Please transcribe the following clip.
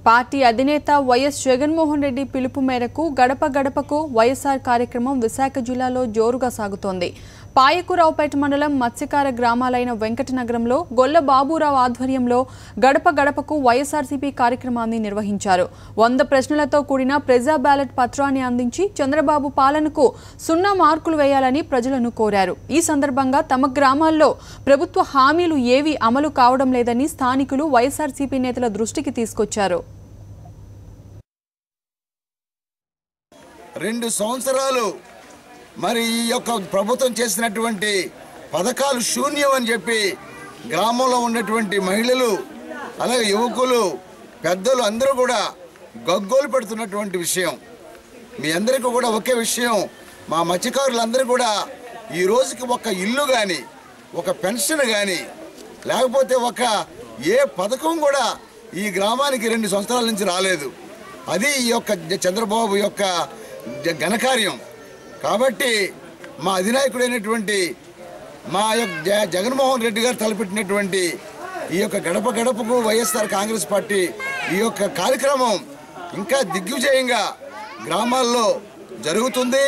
Party అధినేత YS Jaganmohan Reddy పిలుపు మేరకు గడప గడపకు వైఎస్ఆర్ కార్యక్రమం విశాఖ జిల్లాలో జోరుగా సాగుతోంది. పాయకురావుపేట మండలం మత్స్యకార గ్రామాలైన వెంకటనగరంలో గొల్ల బాబురావు ఆధ్వర్యంలో గడప గడపకు వైఎస్ఆర్సీపీ కార్యక్రమాన్ని నిర్వహించారు. 100 ప్రశ్నలతో కూడిన ప్రజా బ్యాలెట్ పత్రాన్ని అందించి చంద్రబాబు పాలనకు 0 మార్కులు వేయాలని ప్రజలను కోరారు. ఈ సందర్భంగా తమ గ్రామాల్లో ప్రభుత్వ హామీలు ఏవీ అమలు కావడం లేదని స్థానికులు వైఎస్ఆర్సీపీ నేతల దృష్టికి తీసుకొచ్చారు. 2 సంవత్సరాలు మరి ఈ యొక్క ప్రభుత్వం చేసినటువంటి పథకాలు శూన్యం అని చెప్పి గ్రామంలో ఉన్నటువంటి మహిళలు అలాగే యువకులు పెద్దలు అందరూ కూడా గగ్గోలు పెడుతున్నటువంటి విషయం. మీ అందరికీ కూడా ఒకే విషయం, మా మత్స్యకారులందరూ కూడా ఈ రోజుకి ఒక ఇల్లు కానీ ఒక పెన్షన్ కానీ లేకపోతే ఒక ఏ పథకం కూడా ఈ గ్రామానికి 2 సంవత్సరాల నుంచి రాలేదు. అది ఈ యొక్క చంద్రబాబు యొక్క ఘనకార్యం. కాబట్టి మా అధినాయకుడైనటువంటి మా యొక్క జగన్మోహన్ రెడ్డి గారు తలపెట్టినటువంటి ఈ యొక్క గడప గడపకు వైఎస్ఆర్ కాంగ్రెస్ పార్టీ ఈ యొక్క కార్యక్రమం ఇంకా దిగ్విజయంగా గ్రామాల్లో జరుగుతుంది.